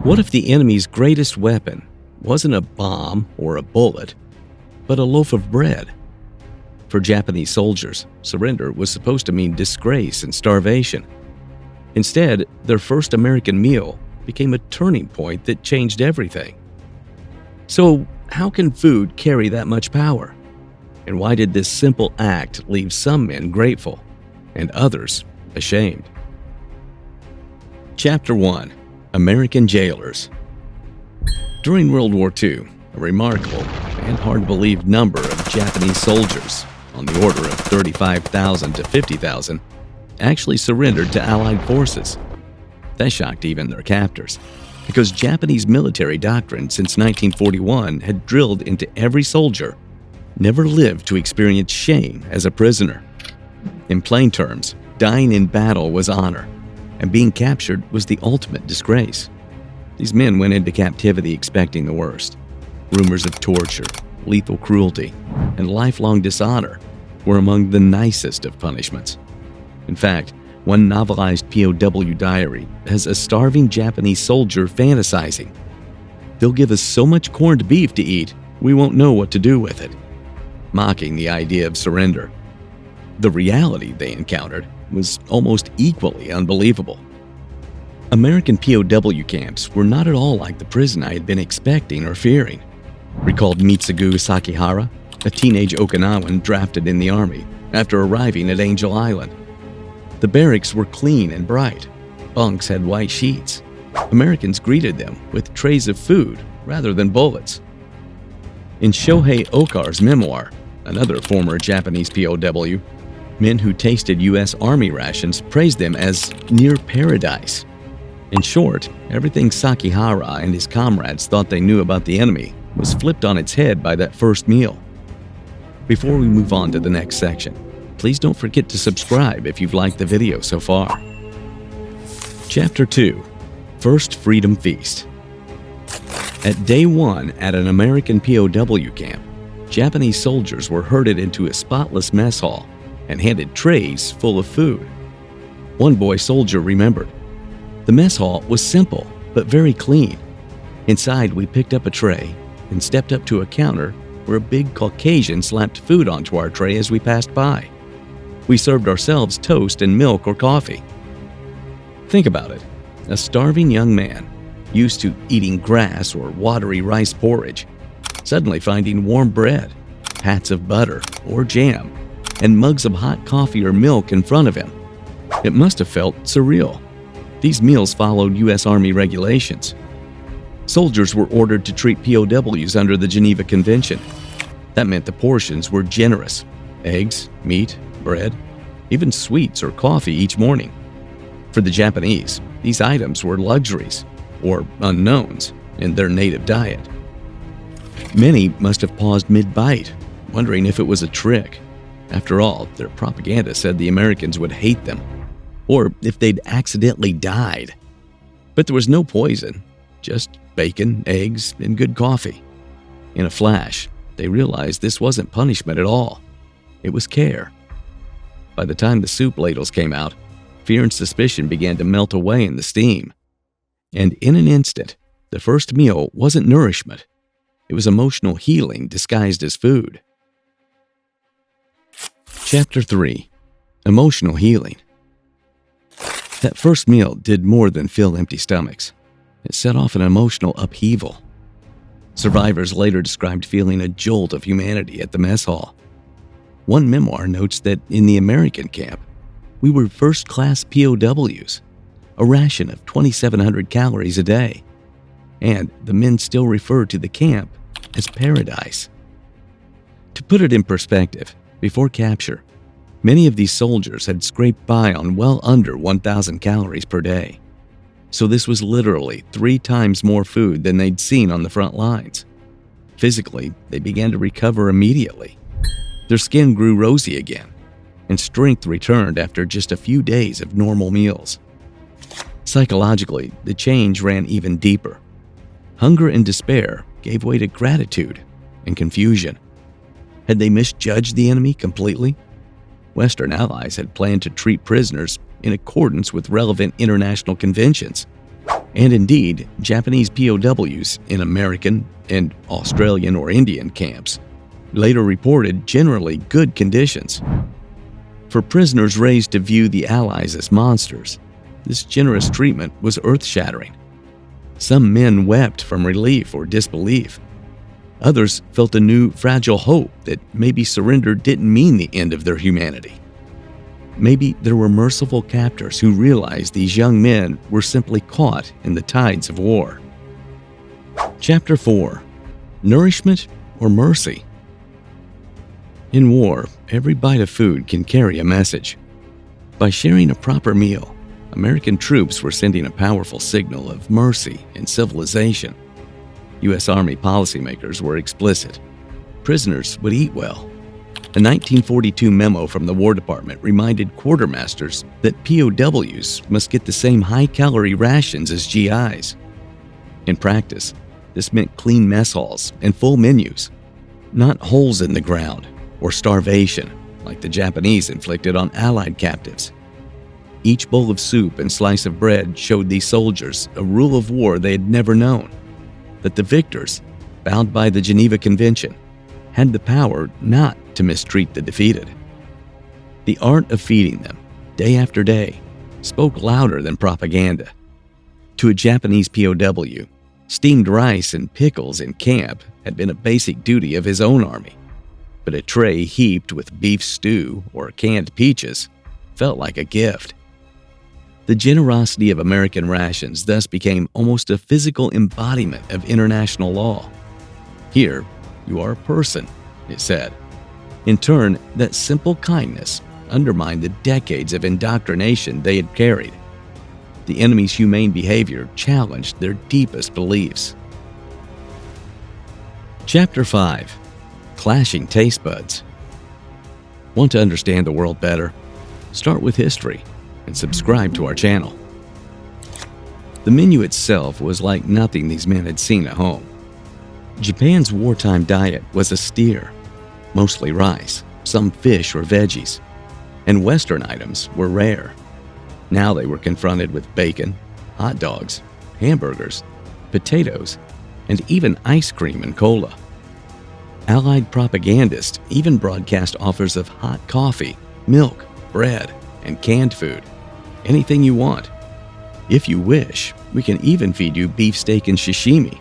What if the enemy's greatest weapon wasn't a bomb or a bullet, but a loaf of bread? For Japanese soldiers, surrender was supposed to mean disgrace and starvation. Instead, their first American meal became a turning point that changed everything. So, how can food carry that much power? And why did this simple act leave some men grateful and others ashamed? Chapter 1. American Jailers. During World War II, a remarkable and hard-to-believe number of Japanese soldiers, on the order of 35,000 to 50,000, actually surrendered to Allied forces. That shocked even their captors, because Japanese military doctrine since 1941 had drilled into every soldier never lived to experience shame as a prisoner. In plain terms, dying in battle was honor, and being captured was the ultimate disgrace. These men went into captivity expecting the worst. Rumors of torture, lethal cruelty, and lifelong dishonor were among the nicest of punishments. In fact, one novelized POW diary has a starving Japanese soldier fantasizing, "They'll give us so much corned beef to eat, we won't know what to do with it," mocking the idea of surrender. The reality they encountered was almost equally unbelievable. American POW camps were not at all like the prison I had been expecting or fearing. Recalled Mitsugu Sakihara, a teenage Okinawan drafted in the army after arriving at Angel Island. The barracks were clean and bright. Bunks had white sheets. Americans greeted them with trays of food rather than bullets. In Shohei Okar's memoir, another former Japanese POW, men who tasted U.S. Army rations praised them as near paradise. In short, everything Sakihara and his comrades thought they knew about the enemy was flipped on its head by that first meal. Before we move on to the next section, please don't forget to subscribe if you've liked the video so far. Chapter 2. First Freedom Feast. At day 1 at an American POW camp, Japanese soldiers were herded into a spotless mess hall and handed trays full of food. One boy soldier remembered, "The mess hall was simple but very clean. Inside, we picked up a tray and stepped up to a counter where a big Caucasian slapped food onto our tray as we passed by. We served ourselves toast and milk or coffee." Think about it. A starving young man, used to eating grass or watery rice porridge, suddenly finding warm bread, pats of butter or jam, and mugs of hot coffee or milk in front of him. It must have felt surreal. These meals followed U.S. Army regulations. Soldiers were ordered to treat POWs under the Geneva Convention. That meant the portions were generous: eggs, meat, bread, even sweets or coffee each morning. For the Japanese, these items were luxuries, or unknowns, in their native diet. Many must have paused mid-bite, wondering if it was a trick. After all, their propaganda said the Americans would hate them, or if they'd accidentally died. But there was no poison, just bacon, eggs, and good coffee. In a flash, they realized this wasn't punishment at all. It was care. By the time the soup ladles came out, fear and suspicion began to melt away in the steam. And in an instant, the first meal wasn't nourishment. It was emotional healing disguised as food. Chapter 3. Emotional Healing. That first meal did more than fill empty stomachs. It set off an emotional upheaval. Survivors later described feeling a jolt of humanity at the mess hall. One memoir notes that in the American camp, we were first-class POWs, a ration of 2,700 calories a day, and the men still referred to the camp as paradise. To put it in perspective, before capture, many of these soldiers had scraped by on well under 1,000 calories per day. So this was literally 3 times more food than they'd seen on the front lines. Physically, they began to recover immediately. Their skin grew rosy again, and strength returned after just a few days of normal meals. Psychologically, the change ran even deeper. Hunger and despair gave way to gratitude and confusion. Had they misjudged the enemy completely? Western allies had planned to treat prisoners in accordance with relevant international conventions, And indeed, Japanese POWs in American and Australian or Indian camps later reported generally good conditions. For prisoners raised to view the Allies as monsters, this generous treatment was earth-shattering. Some men wept from relief or disbelief. Others felt a new, fragile hope that maybe surrender didn't mean the end of their humanity. Maybe there were merciful captors who realized these young men were simply caught in the tides of war. Chapter 4. Nourishment or Mercy? In war, every bite of food can carry a message. By sharing a proper meal, American troops were sending a powerful signal of mercy and civilization. U.S. Army policymakers were explicit. Prisoners would eat well. A 1942 memo from the War Department reminded quartermasters that POWs must get the same high-calorie rations as GIs. In practice, this meant clean mess halls and full menus, not holes in the ground or starvation like the Japanese inflicted on Allied captives. Each bowl of soup and slice of bread showed these soldiers a rule of war they had never known, that the victors, bound by the Geneva Convention, had the power not to mistreat the defeated. The art of feeding them, day after day, spoke louder than propaganda. To a Japanese POW, steamed rice and pickles in camp had been a basic duty of his own army, but a tray heaped with beef stew or canned peaches felt like a gift. The generosity of American rations thus became almost a physical embodiment of international law. Here, you are a person, it said. In turn, that simple kindness undermined the decades of indoctrination they had carried. The enemy's humane behavior challenged their deepest beliefs. Chapter 5. Clashing Taste Buds. Want to understand the world better? Start with history and subscribe to our channel. The menu itself was like nothing these men had seen at home. Japan's wartime diet was austere, mostly rice, some fish or veggies, and Western items were rare. Now they were confronted with bacon, hot dogs, hamburgers, potatoes, and even ice cream and cola. Allied propagandists even broadcast offers of hot coffee, milk, bread, and canned food. Anything you want. If you wish, we can even feed you beefsteak and sashimi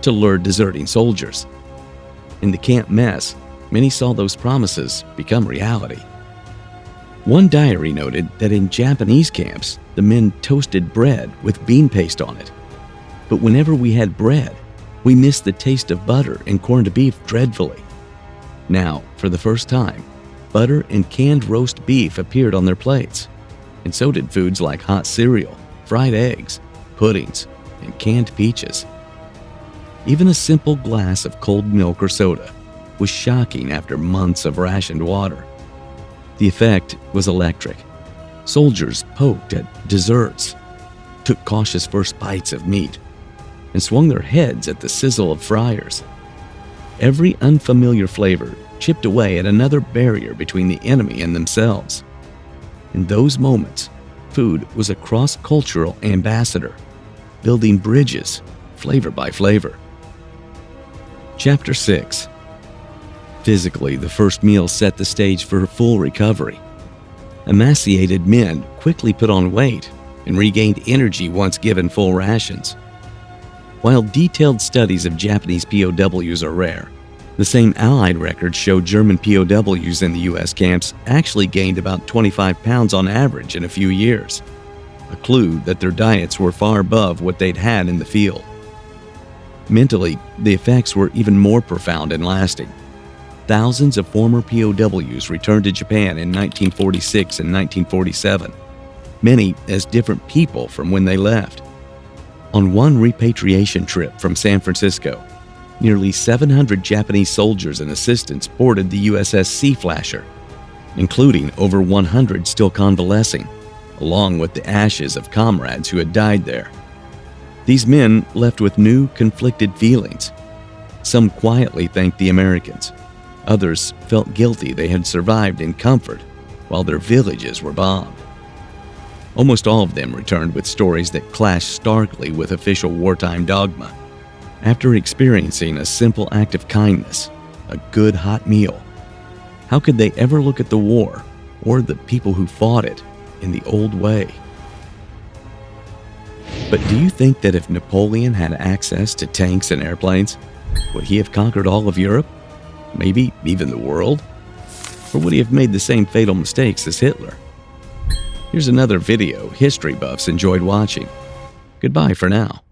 to lure deserting soldiers. In the camp mess, many saw those promises become reality. One diary noted that in Japanese camps, the men toasted bread with bean paste on it. But whenever we had bread, we missed the taste of butter and corned beef dreadfully. Now, for the first time, butter and canned roast beef appeared on their plates, and so did foods like hot cereal, fried eggs, puddings, and canned peaches. Even a simple glass of cold milk or soda was shocking after months of rationed water. The effect was electric. Soldiers poked at desserts, took cautious first bites of meat, and swung their heads at the sizzle of fryers. Every unfamiliar flavor chipped away at another barrier between the enemy and themselves. In those moments, food was a cross-cultural ambassador, building bridges, flavor by flavor. Chapter 6. Physically, the first meal set the stage for full recovery. Emaciated men quickly put on weight and regained energy once given full rations. While detailed studies of Japanese POWs are rare, the same Allied records show German POWs in the U.S. camps actually gained about 25 pounds on average in a few years, a clue that their diets were far above what they'd had in the field. Mentally, the effects were even more profound and lasting. Thousands of former POWs returned to Japan in 1946 and 1947, many as different people from when they left. On one repatriation trip from San Francisco, nearly 700 Japanese soldiers and assistants boarded the USS Sea Flasher, including over 100 still convalescing, along with the ashes of comrades who had died there. These men left with new, conflicted feelings. Some quietly thanked the Americans. Others felt guilty they had survived in comfort while their villages were bombed. Almost all of them returned with stories that clashed starkly with official wartime dogma. After experiencing a simple act of kindness, a good hot meal, how could they ever look at the war or the people who fought it in the old way? But do you think that if Napoleon had access to tanks and airplanes, would he have conquered all of Europe? Maybe even the world? Or would he have made the same fatal mistakes as Hitler? Here's another video history buffs enjoyed watching. Goodbye for now.